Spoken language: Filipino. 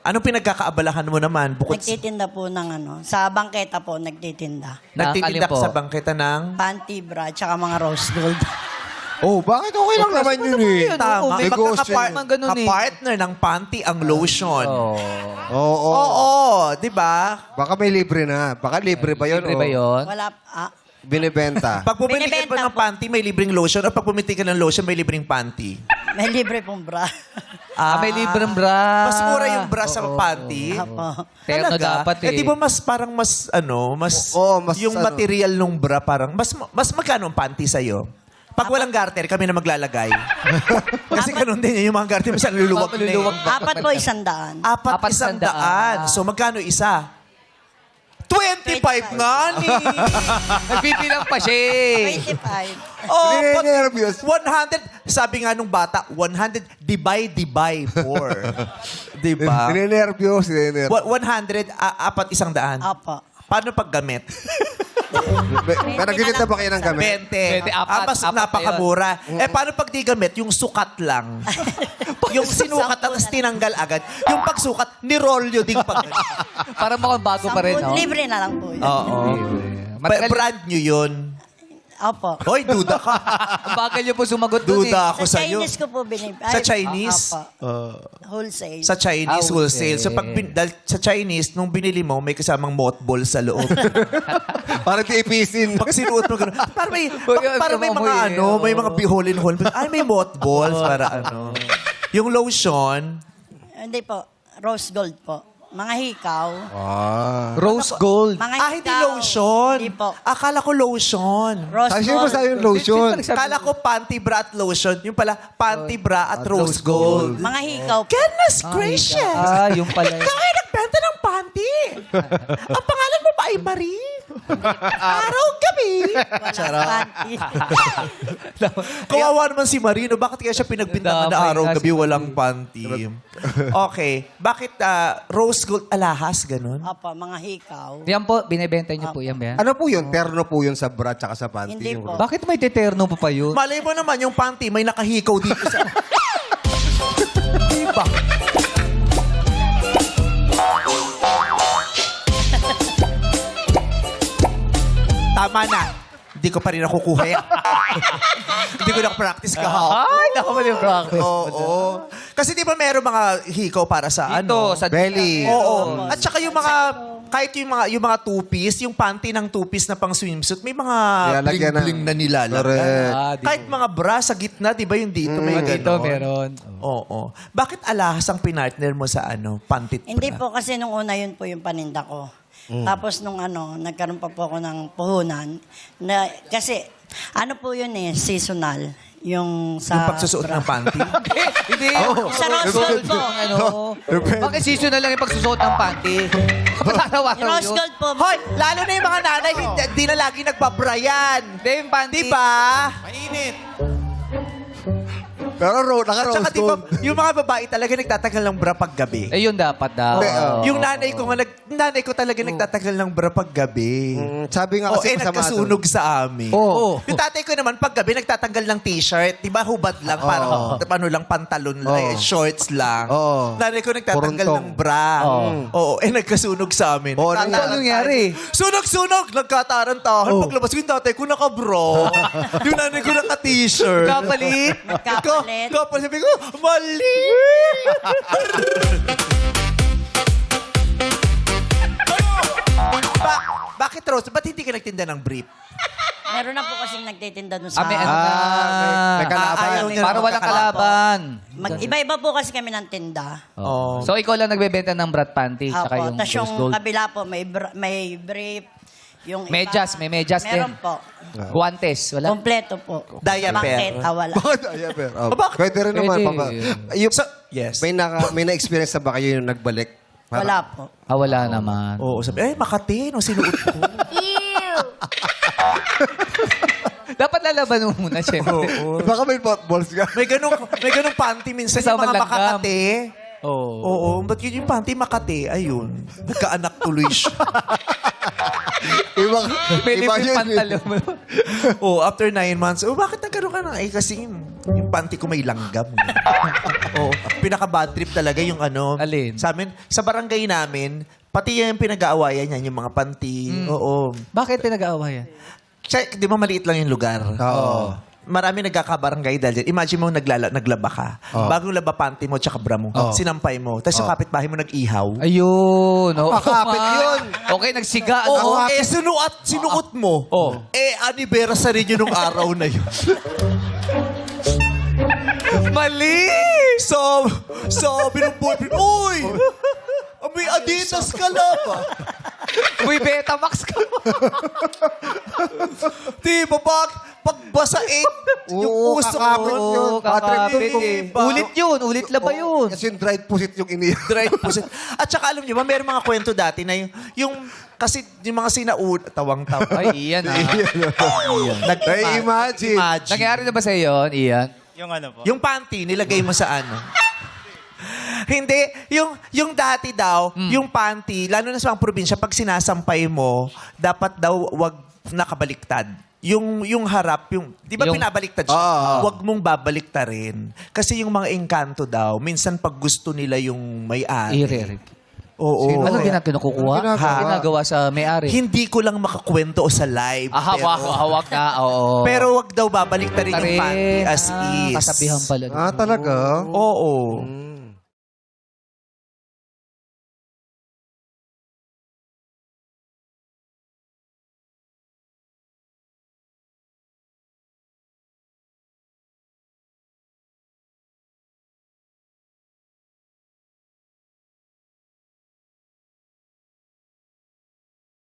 Anong pinagkakaabalahan mo naman? Bukod Nagtitinda po ng sa bangketa po, nagtitinda. nagtitinda Alin ka po? sa bangketa ng... Panty bra, tsaka mga rose gold. Oh, bakit okay lang naman yun eh? Tama. May Negosyo ganun eh. kapartner ng panty ang lotion. Oo. Oo, di ba? Baka may libre na. Baka libre ba yun? Libre ba yun? Wala, Binibenta. Pag bumili ka Binibenta ba ng po. panty, may libreng lotion. O pag bumili ka ng lotion, may libreng panty. may libre pong bra. May libreng bra. Mas mura yung bra sa panty. Apo. Terno Talaga? dapat eh. Di ba mas parang mas Oo, mas yung ano. material nung bra parang, mas magkano ang panty sa'yo? Pag walang garter, kami na maglalagay. Kasi ganun din yung mga garter, minsan luluwag na Maluluwag eh. ba? Apat po, 100. Apat Apat isang sandaan. daan. So magkano isa? 25 nga ni. Nagbibilang pa siya eh. 25. Oh, Nervous. 100. Sabi nga nung bata, 100 divide by 4. Diba? Ninenervyos. 100, apat isang daan. Apo. Paano paggamit? Nagkikita ba kayo ng gamit? 20. 20, apat, Mas apat na napakamura. Paano pag di gamit? Yung sukat lang. yung sinukat at tinanggal agad. Yung pagsukat, nirolyo ding pag... Parang mukhang bago pa rin, no? Libre na lang po yun. Oo. Brand nyo yun. Opo. Hoy, duda ka. Ang bagal niyo po sumagot doon eh. Duda ako Sa sa'yo. Chinese ko po binibigay. Sa Chinese? Wholesale. Sa Chinese Ah, wholesale. okay. So pag dahil sa Chinese, nung binili mo, may kasamang mothball sa loob. Parang tiipisin. Pag sinuot mo gano'n. Parang may, Yun, parang may mga tumamoy eh, may oo. mga hole-in-hole. Ay, may mothballs para ano. Yung lotion, Hindi po. Rose gold po. Mga hikaw. Rose gold. Mga hindi hikaw. lotion. Hindi po. Akala ko lotion. Rose Kasi mo gold. sa yung lotion. Akala ko panty bra at lotion. Yung pala, panty bra at rose gold. Mga hikaw. Goodness gracious! Yung pala yun. Ikaw ay nagbenta ng panty. Ang pangalan mo pa ay Marie. Araw-gabi. Walang panty. Kawawa naman si Marino. Bakit kaya siya pinagbintangan na Damay araw-gabi nga si walang panty? Okay. Bakit rose gold alahas, ganun? Opo, mga hikaw. Yan po, binibenta niyo po yan. Ano po yun? Terno po yun sa bra tsaka sa panty. Hindi Yung- po. Bakit may deterno pa pa yun? Malay mo naman, yung panty may nakahikaw dito sa... Diba? Tama na. Hindi ko pa rin nakukuha yan. Hindi ko na-practice kahapon. Ay, naku ba yung practice? Oo. Kasi di ba meron mga hikaw para sa ano? Ito, sa Belly. Oo. At saka yung mga, kahit yung mga two-piece, yung panty ng two-piece na pang swimsuit, may mga Nilalagyan na. bling-bling na nilalagyan. Correct. Di Kahit mga bra sa gitna, di ba yung dito may Dito ganon? meron. Oo. Bakit alahas ang pinartner mo sa pantit bra? Hindi po kasi nung una yun po yung paninda ko. Tapos nung nagkaroon pa po ako ng puhunan. Na, kasi po yun seasonal. Yung sa... Yung pagsusuot ng panty? Hindi. Sa rose gold po. Bakit seasonal lang yung pagsusuot ng panty? Kapatarawa Yung rose gold po. Hoy, lalo na yung mga nanay, hindi na lagi nagbabrayan. Hindi, yung panty. Di ba? Pero At naka-rose saka di ba, gold. yung mga babae talaga nagtatagal ng bra pag gabi. Eh, yun dapat daw. Yung nanay ko talaga nagtatagal ng bra pag gabi. Sabi nga kasi masama nagkasunog sa amin. Oo. Yung tatay ko naman, pag gabi, nagtatanggal ng t-shirt. Di ba, hubad lang, parang lang, pantalon lang, shorts lang. Oo. Nanay ko nagtatanggal Puruntong. ng bra. Oo, nagkasunog sa amin. Oo, Ano nangyari? Sunog! Nagkatarantahan. Paglabas ko yung tatay ko naka-bra. Yung nanay ko naka-t-shirt. Kapalit. Kapalit. Kapalit. Sabi ko, mali! Bakit, Rose? Ba't hindi ka nagtinda ng brief? Meron na po kasing nagtitinda dun sa... May ano na. may kalaban. ayaw niya Para ng walang kalaban. Iba-iba po kasi kami ng tinda. Oh. So, ikaw lang nagbebenta ng brat panty tsaka Opo. yung Tapos yung rose gold. kabila po, may brief. Yung iba- Medyas, may medyas din. Meron po. Guantes, wala? Kompleto po. Diaper. Bangketa, wala. Bakit? Ayan, pero, bakit? Pwede rin naman. Pwede. Yung, Yes. may na-experience na ba kayo yung nagbalik? Wala po. Wala naman. Oo, sabi, Makati, nung sinuot ko. Dapat lalaban mo muna, syempre. Baka may balls ka. may ganong panty minsan Kasama yung mga langgam. Makati. Oo. Oo, ba't yun yung panty Makati? Ayun. Nagkaanak tuloy siya. Ibang, May iba libre yun. pantalon mo. After 9 months, bakit nagkaroon ka ng kasi yung panty ko may langgam. Oo. Pinaka-bad trip talaga yung ano. Alin? Sa amin, sa barangay namin, pati yung pinag-aawayan yan, yung mga panty. Oo. Bakit pinag-aawayan? Di ba maliit lang yung lugar? Oo. Marami nagkakabarangay dahil dyan. Imagine mo naglaba ka. Bagong laba panty mo tsaka bra mo. Sinampay mo. Tapos yung kapitbahay mo nag-ihaw. Ayun. Oh. Makapit yun. Okay, nagsiga. Oo, Ano? sinuot mo. Anniversary nyo nung araw na yun. Mali! So, binuboyfriend, uy! May Adidas ka lang ah. Uy, Betamax ka. Di ba, pagbasa 8, yung Oo, puso kakapit ko. yun. Kakapit Patrick, eh. diba? Ulit yun. Ulit laba yun. Kasi yung dried pusit yung iniyak. Dried pusit. At saka alam niyo ba, mayroong mga kwento dati na yung kasi yung mga sinaud, tawang-tawa. Ay, Ian ah. Nai-imagine. Nangyari na ba sa yun, Ian? Yung ano po? Yung panty, nilagay mo sa ano? Hindi. Yung dati daw, yung panty, lalo na sa mga probinsya, pag sinasampay mo, dapat daw wag nakabaliktad. Yung harap, di ba Yung- pinabaliktad siya? Wag mong babaliktarin. Kasi yung mga engkanto daw, minsan pag gusto nila yung may-ari. Iririk. Oo. Anong kinukuha? ginagawa? Ginagawa sa may-ari. Hindi ko lang makakwento o sa live. Hawak na. Oo. Pero wag daw babaliktarin yung panty as is. Kasabihan pala. Talaga? Oo.